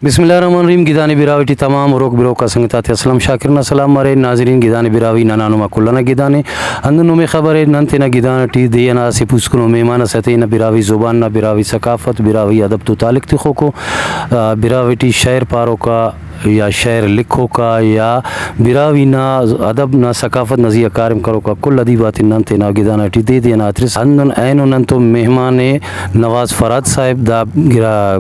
बिस्मिल्लाहिर्रहमानिर्रहीम गिदानी बिरावटी तमाम रोक बिरो का संगतात असलम शाकिरना सलाम मरे नाजरीन गिदानी बिरावी नानानुमा कुल्लना गिदाने अंदनो में खबर है नंते न गिदाना टी देना से पुस्कुनो मेहमान सते न बिरावी जुबान न बिरावी सकाफत बिरावी अदब तो तालिक तिखो को बिरावटी शायर पारो का या शायर लिखो का या बिरावी ना अदब ना सकाफत नजिया कारम करो का कुल अदीबात नंते ना गिदाना टी दे देना अत्रिस अंदन ऐनो नंतो मेहमान नवाज फराद साहब दा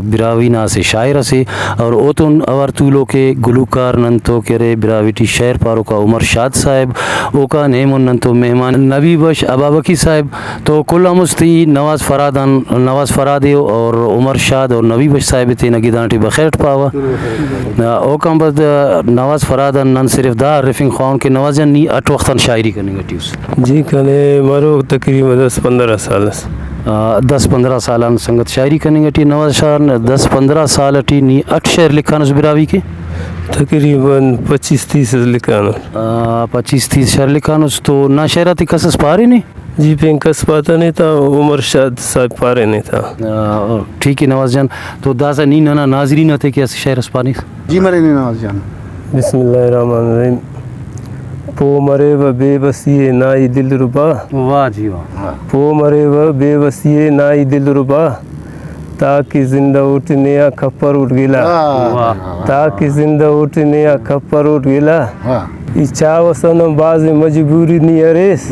बिरावी ना से शायर से और ओतुन अवर तूलो के गुलूकार नंतो करे बिराविटी शायर पारो का उमर शाद साहब ओका नेमन नंतो मेहमान नबी बश अबाबकी साहब तो कुल मुस्ती नवाज फरादे और उमर शाद और नबी बश साहब थे नगिदानटी बखैर पावा ओका बद नवाज फराद नन सिर्फ दा रिफिंग खान के नवाजन नी 8 वक्तन शायरी करने टीव्स जी कने मरो तकरीबन 10-15 साल 10-15 साल संगत शायरी करने टी नवाज शाह 10-15 साल टी नी 8 शेर लिखान बिरावी के तकरीबन 25-30 लिखान 25-30 शेर लिखान तो ना शहराती कसस पारे नहीं जी पेंकस पाता नहीं था उमर शाद साहब पारे नहीं था ठीक है नवाज जान तो दासा नी नाना नाजरी न थे कि शेर अस्पानी जी मरे नहीं नवाज जान बिस्मिल्लाहिर्रहमानिर्रहीम पो मरे व बेबसी नाई दिल रुबा वाह जी वाह पो मरे व बेबसी नाई दिल रुबा ताकि जिंदा उठने या खप्पर उठ गिला ताकि जिंदा उठने या खप्पर उठ गिला इच्छा वसन बाज मजबूरी नी अरेस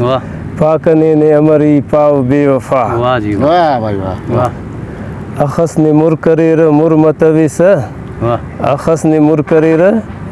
पाकने ने अमरी पाव बेवफा वाह जी वाह भाई वाह अखस ने मुर करेर मुर मतविस अखस ने मुर करेर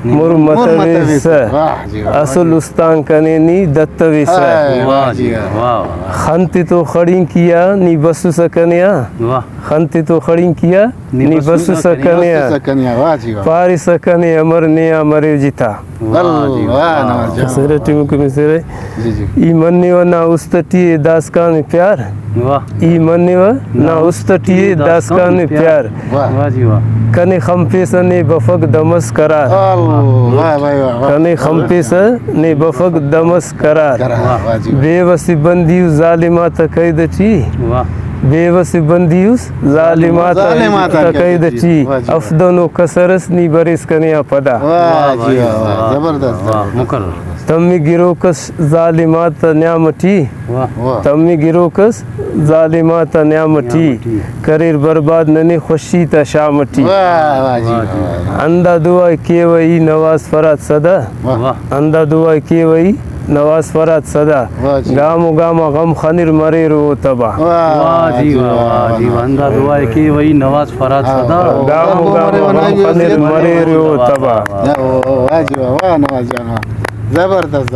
मुर मतविस असल उस्तान कने नी दत्तविस वाह जी वाह खंती तो खड़ी किया नी बसु सकनिया वाह खंती तो खड़ी किया नी बसु सकनिया वाह जी वाह पारी सकने अमर ने अमरे जीता वाह नवाज जान सरे टीम को मिसरे जी जी ई मन्ने व ना उस्तटी दासकान प्यार वाह ई मन्ने व ना उस्तटी दासकान प्यार वाह जी वाह कने खम्पेस ने बफक दमस करार वाह भाई वाह कने खम्पेस ने बफक दमस करार वाह जी बेवसी बंदी जालिमा तकैद ची वाह बेवसी बंदियुस जालिमा तकैद ची अफदनो कसरस नी बरिस कनिया पदा वाह जी वाह जबरदस्त मुकर्रर तम्मी गिरोकस जालिमात न्यामठी वाह तम्मी गिरोकस जालिमात न्यामठी करीर बर्बाद नने खुशी ता शामठी वाह जी वाह अंदा दुआ के वही नवाज फराद सदा वाह अंदा दुआ के वही नवाज फराद सदा गामो गामा गम खनिर मरे रो तबा वाह जी वाह जी बंदा दुआ है कि वही नवाज फराद सदा गामो गामा गम खनिर मरे रो तबा वाह जी वाह नवाज जान जबरदस्त।